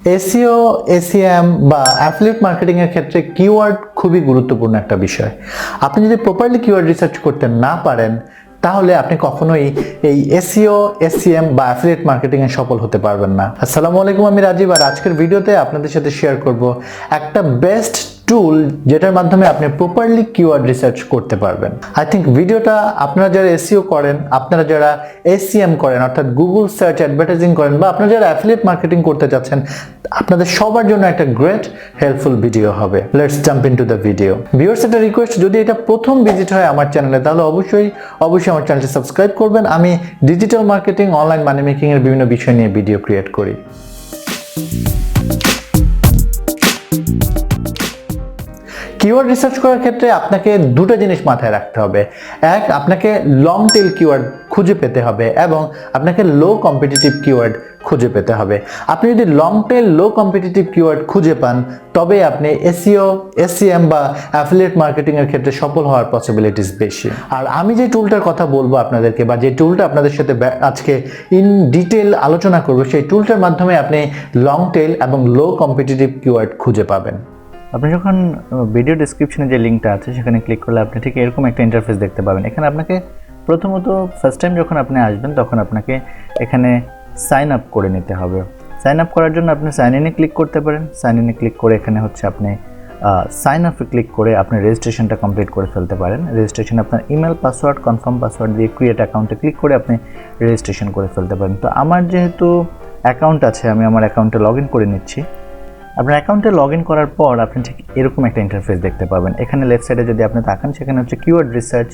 SEO, SEM বা affiliate marketing এর ক্ষেত্রে কিওয়ার্ড খুবই গুরুত্বপূর্ণ একটা বিষয়। আপনি যদি প্রপারলি কিওয়ার্ড রিসার্চ করতে না পারেন তাহলে আপনি কখনোই এই এসইও, এসইএম বা অ্যাফিলিয়েট মার্কেটিং এ সফল হতে পারবেন না। আসসালামু আলাইকুম, আমি রাজীব আর আজকের ভিডিওতে আপনাদের সাথে শেয়ার করব একটা বেস্ট টুল যেটার মাধ্যমে আপনি প্রপারলি কিওয়ার্ড রিসার্চ করতে পারবেন। আই থিঙ্ক ভিডিওটা আপনারা যারা এসইও করেন, আপনারা যারা এসইএম করেন অর্থাৎ গুগল সার্চ অ্যাডভার্টাইজিং করেন বা আপনারা যারা অ্যাফিলিয়েট মার্কেটিং করতে যাচ্ছেন, আপনাদের সবার জন্য একটা গ্রেট হেল্পফুল ভিডিও হবে। Let's jump into the video. Viewers, একটা রিকোয়েস্ট, যদি এটা প্রথম ভিজিট হয় আমার চ্যানেলে তাহলে অবশ্যই আমার চ্যানেলটি সাবস্ক্রাইব করবেন। আমি digital marketing, online money making এর বিভিন্ন বিষয় নিয়ে ভিডিও ক্রিয়েট করি। কিওয়ার্ড রিসার্চ করার ক্ষেত্রে আপনাকে দুটো জিনিস মাথায় রাখতে হবে। এক, আপনাকে লং টেল কিওয়ার্ড খুঁজে পেতে হবে এবং আপনাকে লো কম্পিটিটিভ কিওয়ার্ড খুঁজে পেতে হবে। আপনি যদি লং টেল লো কম্পিটিটিভ কিওয়ার্ড খুঁজে পান তবে আপনি এসইও, এসইএম বা অ্যাফিলিয়েট মার্কেটিং এর ক্ষেত্রে সফল হওয়ার পসিবিলিটিস বেশি। আর আমি যে টুলটার কথা বলবো আপনাদেরকে বা যে টুলটা আপনাদের সাথে আজকে ইন ডিটেল আলোচনা করবো, সেই টুলটার মাধ্যমে আপনি লং টেল এবং লো কম্পিটিটিভ কিওয়ার্ড খুঁজে পাবেন। আপনি যখন ভিডিও ডেসক্রিপশনে যে লিঙ্কটা আছে সেখানে ক্লিক করলে আপনি ঠিক এরকম একটা ইন্টারফেস দেখতে পাবেন। এখানে আপনাকে প্রথমত ফার্স্ট টাইম যখন আপনি আসবেন তখন আপনাকে এখানে সাইন আপ করে নিতে হবে। সাইন আপ করার জন্য আপনি সাইন ইনে ক্লিক করতে পারেন। সাইন ইনে ক্লিক করে এখানে হচ্ছে আপনি সাইন আপে ক্লিক করে আপনি রেজিস্ট্রেশনটা কমপ্লিট করে ফেলতে পারেন। রেজিস্ট্রেশন আপনার ইমেল পাসওয়ার্ড, কনফার্ম পাসওয়ার্ড দিয়ে ক্রিয়েট অ্যাকাউন্টে ক্লিক করে আপনি রেজিস্ট্রেশন করে ফেলতে পারেন। তো আমার যেহেতু অ্যাকাউন্ট আছে, আমি আমার অ্যাকাউন্টে লগ ইন করে নিচ্ছি। আপনার অ্যাকাউন্টে লগ ইন করার পর আপনি ঠিক এরকম একটা ইন্টারফেস দেখতে পাবেন। এখানে লেফট সাইডে যদি আপনি তাকান সেখানে হচ্ছে কিওয়ার্ড রিসার্চ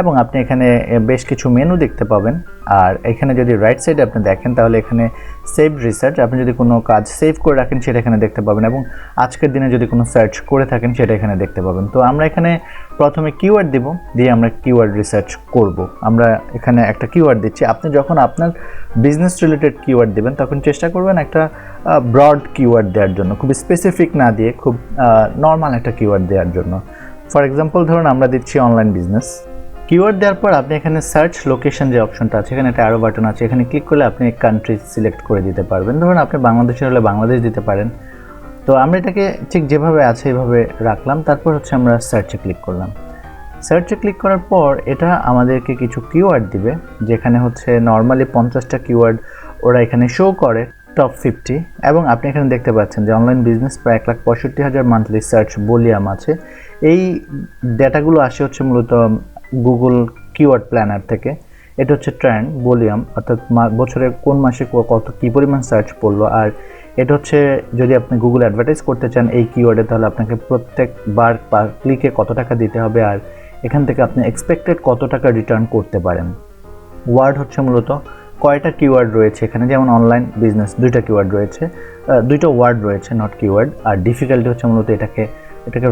এবং আপনি এখানে বেশ কিছু মেনু দেখতে পাবেন। আর এখানে যদি রাইট সাইডে আপনি দেখেন তাহলে এখানে সেভ রিসার্চ, আপনি যদি কোনো কাজ সেভ করে রাখেন সেটা এখানে দেখতে পাবেন এবং আজকের দিনে যদি কোনো সার্চ করে থাকেন সেটা এখানে দেখতে পাবেন। তো আমরা এখানে প্রথমে কিওয়ার্ড দিব, দিয়ে আমরা কিওয়ার্ড রিসার্চ করব। আমরা এখানে একটা কিওয়ার্ড দিচ্ছি। আপনি যখন আপনার বিজনেস রিলেটেড কিওয়ার্ড দিবেন তখন চেষ্টা করবেন একটা ব্রড কিওয়ার্ড দেওয়ার জন্য, খুব স্পেসিফিক না দিয়ে খুব নর্মাল একটা কিওয়ার্ড দেওয়ার জন্য। ফর এক্সাম্পল ধরুন আমরা দিচ্ছি অনলাইন বিজনেস। কিওয়ার্ড দেওয়ার পর আপনি এখানে সার্চ লোকেশন যে অপশনটা আছে, এখানে একটা অ্যারো বাটন আছে, এখানে ক্লিক করলে আপনি কান্ট্রি সিলেক্ট করে দিতে পারবেন। ধরুন আপনি বাংলাদেশের হলে বাংলাদেশ দিতে পারেন। তো আমরা এটাকে ঠিক যেভাবে আছে এভাবে রাখলাম। তারপর হচ্ছে আমরা সার্চে ক্লিক করলাম। সার্চে ক্লিক করার পর এটা আমাদেরকে কিছু কিওয়ার্ড দিবে, যেখানে হচ্ছে নর্মালি 50টা কিওয়ার্ড ওরা এখানে শো করে, টপ 50। এবং আপনি এখানে দেখতে পাচ্ছেন যে অনলাইন বিজনেস প্রায় 1,65,000 মান্থলি সার্চ ভলিউম আছে। এই ডেটাগুলো আসে হচ্ছে মূলত গুগল কিওয়ার্ড প্ল্যানার থেকে। এটা হচ্ছে ট্রেন্ড ভলিউম, অর্থাৎ বছরের কোন মাসে কত কী পরিমাণ সার্চ পড়লো। আর এটা হচ্ছে যদি আপনি গুগল অ্যাডভার্টাইজ করতে চান এই কিওয়ার্ডে তাহলে আপনাকে প্রত্যেকবার পার ক্লিকে কত টাকা দিতে হবে আর এখান থেকে আপনি এক্সপেক্টেড কত টাকা রিটার্ন করতে পারেন। ওয়ার্ড হচ্ছে মূলত কয়টা কিওয়ার্ড রয়েছে এখানে, যেমন অনলাইন বিজনেস 2টা কিওয়ার্ড রয়েছে, 2টা ওয়ার্ড রয়েছে, নট কিওয়ার্ড। আর ডিফিকাল্টি হচ্ছে মূলত এটাকে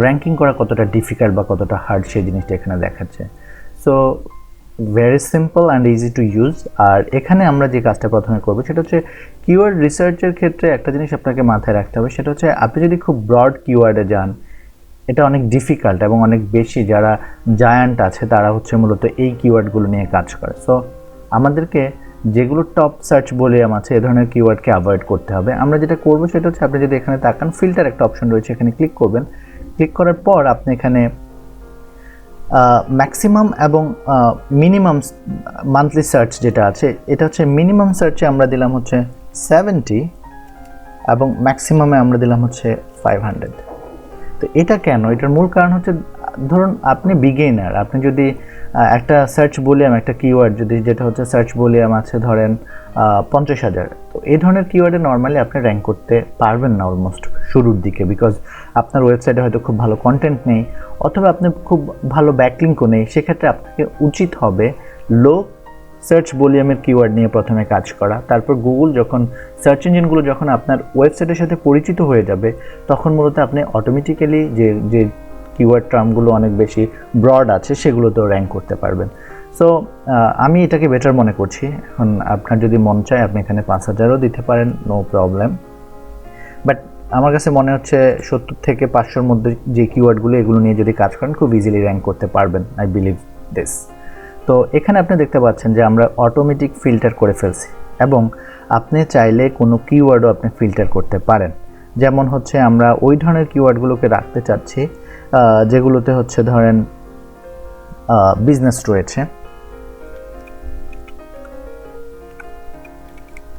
র্যাঙ্কিং করা কতটা ডিফিকাল্ট বা কতটা হার্ড সেই জিনিসটা এখানে দেখাচ্ছে। So very simple and easy to use. আর এখানে আমরা যে কাজটা প্রথমে করবো সেটা হচ্ছে কিওয়ার্ড রিসার্চের ক্ষেত্রে একটা জিনিস আপনাকে মাথায় রাখতে হবে, সেটা হচ্ছে আপনি যদি খুব ব্রড কিওয়ার্ডে যান এটা অনেক ডিফিকাল্ট এবং অনেক বেশি যারা জায়ান্ট আছে তারা হচ্ছে মূলত এই কিওয়ার্ডগুলো নিয়ে কাজ করে। সো আমাদেরকে যেগুলো টপ সার্চ ভলিউম আছে এ ধরনের কিওয়ার্ডকে অ্যাভয়েড করতে হবে। আমরা যেটা করবো সেটা হচ্ছে আপনি যদি এখানে তাকান ফিল্টার একটা অপশন রয়েছে, এখানে ক্লিক করবেন। ক্লিক করার পর আপনি এখানে ম্যাক্সিমাম এবং মিনিমাম মান্থলি সার্চ যেটা আছে, এটা হচ্ছে মিনিমাম সার্চে আমরা দিলাম হচ্ছে 70 এবং ম্যাক্সিমামে আমরা দিলাম হচ্ছে 500। তো এটা কেন? এটার মূল কারণ হচ্ছে ধরুন আপনি বিগিনার, আপনি যদি একটা সার্চ ভলিউম, একটা কিওয়ার্ড যদি যেটা হচ্ছে সার্চ ভলিউম আছে ধরেন 50,000, তো এই ধরনের কিওয়ার্ডে নর্মালি আপনি র্যাঙ্ক করতে পারবেন না অলমোস্ট শুরুর দিকে, বিকজ আপনার ওয়েবসাইটে হয়তো খুব ভালো কন্টেন্ট নেই অথবা আপনি খুব ভালো ব্যাকলিঙ্কও নেই। সেক্ষেত্রে আপনাকে উচিত হবে লো সার্চ ভলিউমের কিওয়ার্ড নিয়ে প্রথমে কাজ করা। তারপর গুগল যখন সার্চ ইঞ্জিনগুলো যখন আপনার ওয়েবসাইটের সাথে পরিচিত হয়ে যাবে তখন মূলত আপনি অটোমেটিক্যালি যে কিওয়ার্ড টার্মগুলো অনেক বেশি ব্রড আছে সেগুলোতেও র্যাঙ্ক করতে পারবেন। সো আমি এটাকে বেটার মনে করছি। এখন আপনার যদি মন চায় আপনি এখানে 5,000ও দিতে পারেন, নো প্রবলেম। বাট আমার কাছে মনে হচ্ছে 70 থেকে 500-র মধ্যে যে কিওয়ার্ডগুলো এগুলো নিয়ে যদি কাজ করেন খুব ইজিলি র্যাঙ্ক করতে পারবেন, আই বিলিভ দিস। তো এখানে আপনি দেখতে পাচ্ছেন যে আমরা অটোমেটিক ফিল্টার করে ফেলছি এবং আপনি চাইলে কোনো কিওয়ার্ডও আপনি ফিল্টার করতে পারেন। যেমন হচ্ছে আমরা ওই ধরনের কিওয়ার্ডগুলোকে রাখতে চাচ্ছি যেগুলোতে হচ্ছে ধরেন বিজনেস রয়েছে,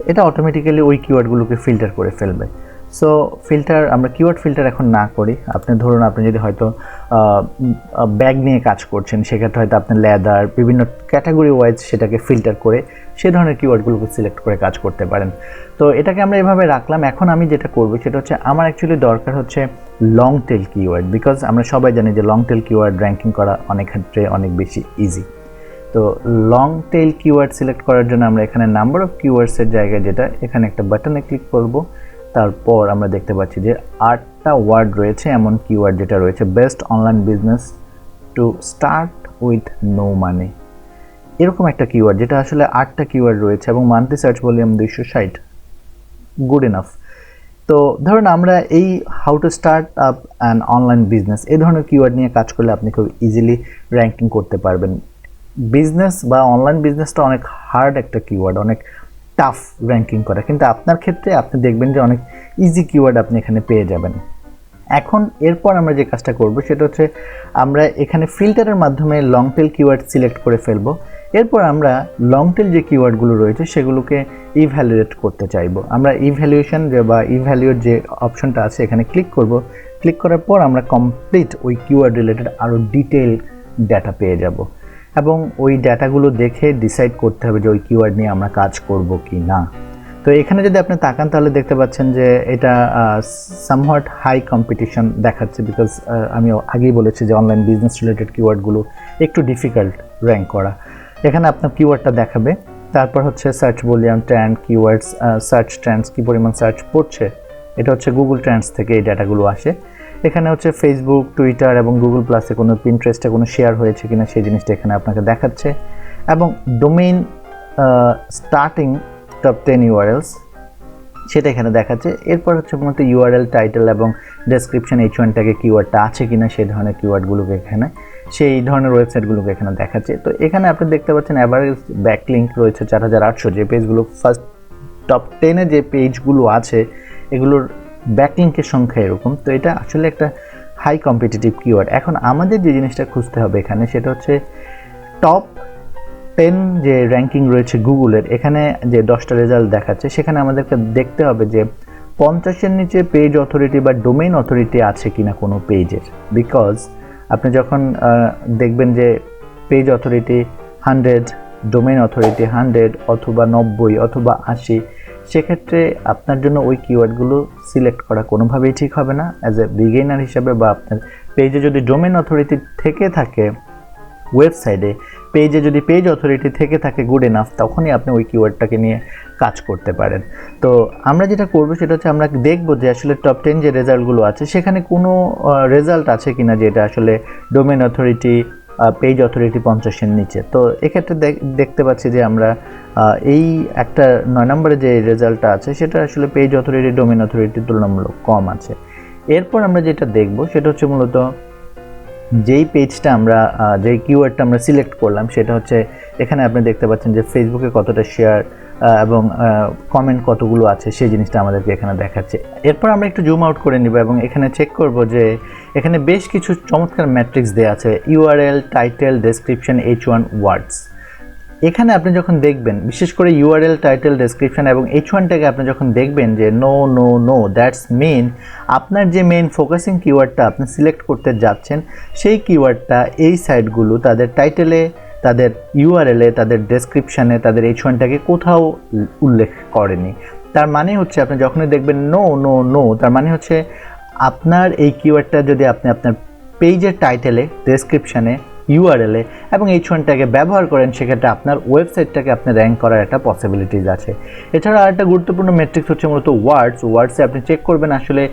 এটা অটোমেটিক্যালি ওই কিওয়ার্ডগুলোকে ফিল্টার করে ফেলবে। সো আমরা কিওয়ার্ড ফিল্টার এখন না করি। আপনি ধরুন আপনি যদি হয়তো ব্যাগ নিয়ে কাজ করছেন, সেক্ষেত্রে হয়তো আপনি লেদার বিভিন্ন ক্যাটাগরি ওয়াইজ সেটাকে ফিল্টার করে সে ধরনের কিওয়ার্ডগুলোকে সিলেক্ট করে কাজ করতে পারেন। তো এটাকে আমরা এভাবে রাখলাম। এখন আমি যেটা করব সেটা হচ্ছে আমার অ্যাকচুয়ালি দরকার হচ্ছে লং টেল কিওয়ার্ড, বিকজ আমরা সবাই জানি যে লং টেল কিওয়ার্ড র্যাঙ্কিং করা অনেক ক্ষেত্রে অনেক বেশি ইজি। তো লং টেল কিওয়ার্ড সিলেক্ট করার জন্য আমরা এখানে নাম্বার অফ কিওয়ার্ডসের জায়গায় যেটা এখানে একটা বাটনে ক্লিক করব, তারপর আমরা দেখতে পাচ্ছি যে 8টা ওয়ার্ড রয়েছে এমন কিওয়ার্ড যেটা রয়েছে best online business to start with no money, এরকম একটা কিওয়ার্ড যেটা আসলে 8টা কিওয়ার্ড রয়েছে এবং monthly search volume 260, good enough. তো ধরুন আমরা এই how to start up an online business এই ধরনের কিওয়ার্ড নিয়ে কাজ করলে আপনি খুব ইজিলি র্যাঙ্কিং করতে পারবেন। বিজনেস বা অনলাইন বিজনেসটা অনেক হার্ড একটা কিওয়ার্ড, অনেক টাফ র্যাঙ্কিং করা, কিন্তু আপনার ক্ষেত্রে আপনি দেখবেন যে অনেক ইজি কিওয়ার্ড আপনি এখানে পেয়ে যাবেন। এখন এরপর আমরা যে কাজটা করব সেটা হচ্ছে আমরা এখানে ফিল্টারের মাধ্যমে লং টেল কিওয়ার্ড সিলেক্ট করে ফেলবো। এরপর আমরা লং টেল যে কিওয়ার্ডগুলো রয়েছে সেগুলোকে ইভ্যালুয়েট করতে চাইবো। আমরা ইভ্যালুয়েশন বা ইভ্যালুয়েট যে অপশনটা আছে এখানে ক্লিক করব। ক্লিক করার পর আমরা কমপ্লিট ওই কিওয়ার্ড রিলেটেড আরও ডিটেল ডাটা পেয়ে যাব এবং ওই ডাটাগুলো দেখে ডিসাইড করতে হবে যে ওই কিওয়ার্ড নিয়ে আমরা কাজ করব কি না। তো এখানে যদি আপনি তাকান তাহলে দেখতে পাচ্ছেন যে এটা সামহাট হাই কম্পিটিশন দেখাচ্ছে, বিকজ আমি আগেই বলেছি যে অনলাইন বিজনেস রিলেটেড কিওয়ার্ডগুলো একটু ডিফিকাল্ট র্যাঙ্ক করা। এখানে আপনার কিওয়ার্ডটা দেখাবে, তারপর হচ্ছে search volume, trend, keywords, search trends, কী পরিমাণ সার্চ পড়ছে, এটা হচ্ছে গুগল ট্রেন্ডস থেকে এই ডাটাগুলো আসে। এখানে হচ্ছে ফেসবুক, টুইটার এবং গুগল প্লাসে কোনো পিন্টারেস্টে কোনো শেয়ার হয়েছে কিনা সেই জিনিসটা এখানে আপনাকে দেখাচ্ছে এবং ডোমেইন স্টার্টিং টপ 10 ইউআরএলস সেটা এখানে দেখাচ্ছে। এরপর হচ্ছে মূলত ইউআরএল, টাইটেল এবং ডেসক্রিপশন H1 ট্যাগে কিওয়ার্ডটা আছে কিনা সেই ধরনের কিওয়ার্ডগুলোকে এখানে সেই ধরনের ওয়েবসাইটগুলোকে এখানে দেখাচ্ছে। তো এখানে আপনি দেখতে পাচ্ছেন অ্যাভারেজ ব্যাকলিঙ্ক রয়েছে 4800, যে পেজগুলো ফার্স্ট টপ 10-এ যে পেজগুলো আছে এগুলোর ব্যাকলিঙ্কের সংখ্যা এরকম। তো এটা আসলে একটা হাই কম্পিটিটিভ কিওয়ার্ড। এখন আমাদের যে জিনিসটা খুঁজতে হবে এখানে সেটা হচ্ছে টপ 10 যে র্যাঙ্কিং রয়েছে গুগলের, এখানে যে 10টা রেজাল্ট দেখাচ্ছে সেখানে আমাদেরকে দেখতে হবে যে 50-এর নিচে পেজ অথরিটি বা ডোমেইন অথরিটি আছে কিনা কোনো পেজের। বিকজ আপনি যখন দেখবেন যে পেজ অথরিটি 100, ডোমেইন অথরিটি 100 অথবা 90 অথবা 80, সেক্ষেত্রে আপনার জন্য ওই কিওয়ার্ডগুলো সিলেক্ট করা কোনোভাবেই ঠিক হবে না অ্যাজ এ বিগিনার হিসাবে। বা আপনার পেজে যদি ডোমেইন অথরিটি থেকে থাকে ওয়েবসাইটে, পেজে যদি পেজ অথরিটি থেকে থাকে গুড এনাফ, তখনই আপনি ওই কিওয়ার্ডটাকে নিয়ে কাজ করতে পারেন। তো আমরা যেটা করব সেটা হচ্ছে আমরা দেখব যে আসলে টপ 10 যে রেজাল্টগুলো আছে সেখানে কোনো রেজাল্ট আছে কিনা যেটা আসলে ডোমেইন অথরিটি, পেজ অথরিটি 50-এর নিচে। তো এক্ষেত্রে দেখতে পাচ্ছি যে আমরা এই একটা 9 নম্বরে যে রেজাল্টটা আছে সেটা আসলে পেজ অথরিটি, ডোমেইন অথরিটি তুলনামূলক কম আছে। এরপর আমরা যেটা দেখব সেটা হচ্ছে মূলত যেই পেজটা আমরা যেই কিওয়ার্ডটা আমরা সিলেক্ট করলাম সেটা হচ্ছে এখানে আপনি দেখতে পাচ্ছেন যে ফেসবুকে কতটা শেয়ার এবং কমেন্ট কতগুলো আছে সেই জিনিসটা আমাদেরকে এখানে দেখাচ্ছে। এরপর আমরা একটু জুম আউট করে নিব এবং এখানে চেক করব যে এখানে বেশ কিছু চমৎকার ম্যাট্রিক্স দেওয়া আছে, ইউআরএল, টাইটেল, ডেসক্রিপশন, H1 ওয়ার্ডস। এখানে আপনি যখন দেখবেন বিশেষ করে ইউআরএল, টাইটেল, ডেসক্রিপশন এবং H1 ট্যাগে আপনি যখন দেখবেন যে no no no, that's mean আপনার যে মেইন ফোকাসিং কিওয়ার্ডটা আপনি সিলেক্ট করতে যাচ্ছেন সেই কিওয়ার্ডটা এই সাইটগুলো তাদের টাইটেলে, তাদের ইউআরএলে, তাদের ডেসক্রিপশানে, তাদের H1 ট্যাগে কোথাও উল্লেখ করেনি। তার মানে হচ্ছে আপনি যখনই দেখবেন নো নো নো, তার মানে হচ্ছে আপনার এই কিওয়ার্ডটা যদি আপনি আপনার পেজের টাইটেলে, ডেসক্রিপশানে, ইউআরএলে এবং H1 ট্যাগে ব্যবহার করেন সেক্ষেত্রে আপনার ওয়েবসাইটটাকে আপনি র্যাঙ্ক করার একটা পসিবিলিটিস আছে। এছাড়া আরেকটা গুরুত্বপূর্ণ মেট্রিক্স হচ্ছে মূলত ওয়ার্ডসে আপনি চেক করবেন আসলে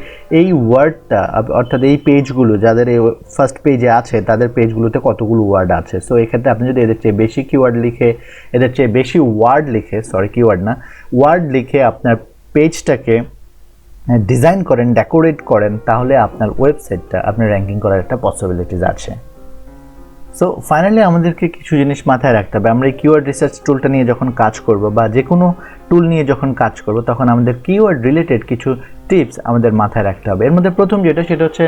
এই ওয়ার্ডটা অর্থাৎ এই পেজগুলো যাদের এই ফার্স্ট পেজে আছে তাদের পেজগুলোতে কতগুলো ওয়ার্ড আছে। সো এক্ষেত্রে আপনি যদি এদের চেয়ে বেশি কিওয়ার্ড লিখে, এদের চেয়ে বেশি ওয়ার্ড লিখে, ওয়ার্ড লিখে আপনার পেজটাকে ডিজাইন করেন, ডেকোরেট করেন, তাহলে আপনার ওয়েবসাইটটা আপনি র্যাঙ্কিং করার একটা পসিবিলিটিস আছে। সো ফাইনালি আমাদেরকে কিছু জিনিস মাথায় রাখতে হবে। আমরা এই কিওয়ার্ড রিসার্চ টুলটা নিয়ে যখন কাজ করব বা যে কোনো টুল নিয়ে যখন কাজ করব, তখন আমাদের কিওয়ার্ড রিলেটেড কিছু টিপস আমাদের মাথায় রাখতে হবে। এর মধ্যে প্রথম যেটা, সেটা হচ্ছে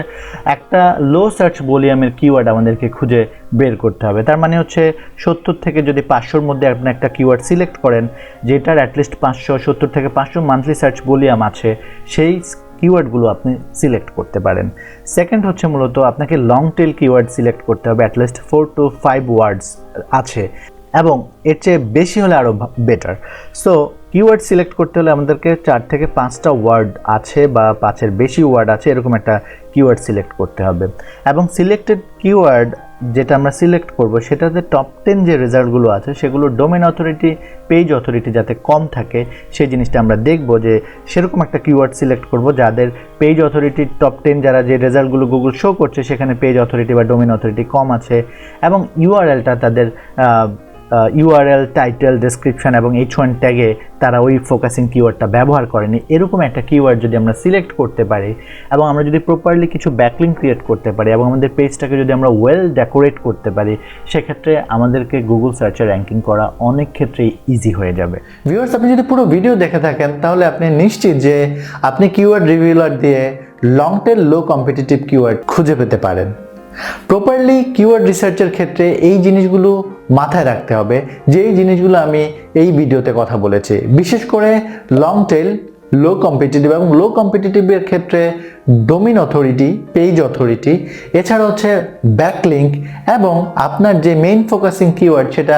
একটা লো সার্চ ভলিউমের কিওয়ার্ড আমাদেরকে খুঁজে বের করতে হবে। তার মানে হচ্ছে 70 থেকে যদি 500-র মধ্যে আপনি একটা কিওয়ার্ড সিলেক্ট করেন যেটার অ্যাটলিস্ট 70 থেকে 500 মান্থলি সার্চ ভলিউম আছে, সেই কিওয়ার্ডগুলো আপনি সিলেক্ট করতে পারেন। সেকেন্ড হচ্ছে মূলত আপনাকে লং টেল কিওয়ার্ড সিলেক্ট করতে হবে, অ্যাটলিস্ট 4 to 5 ওয়ার্ডস আছে, এবং এর চেয়ে বেশি হলে আরও বেটার। সো কিওয়ার্ড সিলেক্ট করতে হলে আমাদেরকে 4 থেকে 5টা ওয়ার্ড আছে বা 5-এর বেশি ওয়ার্ড আছে এরকম একটা কিওয়ার্ড সিলেক্ট করতে হবে। এবং সিলেক্টেড কিওয়ার্ড যেটা আমরা সিলেক্ট করব সেটাতে টপ 10 যে রেজাল্টগুলো আছে সেগুলো ডোমেন অথরিটি, পেজ অথরিটি যাতে কম থাকে সেই জিনিসটা আমরা দেখব, যে সেরকম একটা কিওয়ার্ড সিলেক্ট করব যাদের পেজ অথরিটি টপ 10 যারা যে রেজাল্টগুলো গুগল শো করছে সেখানে পেজ অথরিটি বা ডোমেন অথরিটি কম আছে, এবং ইউআরএলটা তাদের ইউআরএল, টাইটেল, ডেসক্রিপশন এবং H1 ট্যাগে তারা ওই ফোকাসিং কিওয়ার্ডটা ব্যবহার করেনি, এরকম একটা কিওয়ার্ড যদি আমরা সিলেক্ট করতে পারি এবং আমরা যদি প্রপারলি কিছু ব্যাকলিঙ্ক ক্রিয়েট করতে পারি এবং আমাদের পেজটাকে যদি আমরা ওয়েল ডেকোরেট করতে পারি, সেক্ষেত্রে আমাদেরকে গুগল সার্চে র্যাঙ্কিং করা অনেক ক্ষেত্রেই ইজি হয়ে যাবে। ভিউয়ার্স, আপনি যদি পুরো ভিডিও দেখে থাকেন তাহলে আপনি নিশ্চিত যে আপনি কিওয়ার্ড রিভিউলার দিয়ে লং টেল লো কম্পিটিটিভ কিওয়ার্ড খুঁজে পেতে পারেন। প্রপারলি কিওয়ার্ড রিসার্চের ক্ষেত্রে এই জিনিসগুলো মাথায় রাখতে হবে, যেই জিনিসগুলো আমি এই ভিডিওতে কথা বলেছি, বিশেষ করে লং টেল, লো কম্পিটিটিভ এবং লো কম্পিটিটিভের ক্ষেত্রে ডোমেইন অথরিটি, পেজ অথরিটি, এছাড়া হচ্ছে ব্যাকলিঙ্ক এবং আপনার যে মেইন ফোকাসিং কিওয়ার্ড সেটা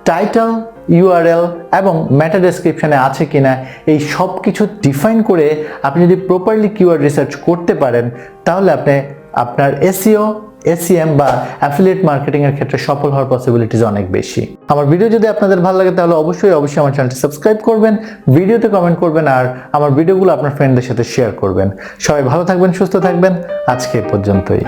টাইটেল, ইউআরএল এবং মেটা ডেসক্রিপশনে আছে কিনা, এই সব কিছু ডিফাইন করে আপনি যদি প্রপারলি কিওয়ার্ড রিসার্চ করতে পারেন তাহলে আপনি আপনার এসইও, এসইএম বা অ্যাফিলিয়েট মার্কেটিং এর ক্ষেত্রে সফল হওয়ার পসিবিলিটিস অনেক বেশি। আমার ভিডিও যদি আপনাদের ভালো লাগে তাহলে অবশ্যই আমার চ্যানেলটি সাবস্ক্রাইব করবেন, ভিডিওতে কমেন্ট করবেন আর আমার ভিডিওগুলো আপনার ফ্রেন্ডদের সাথে শেয়ার করবেন। সবাই ভালো থাকবেন, সুস্থ থাকবেন। আজকে এ পর্যন্তই।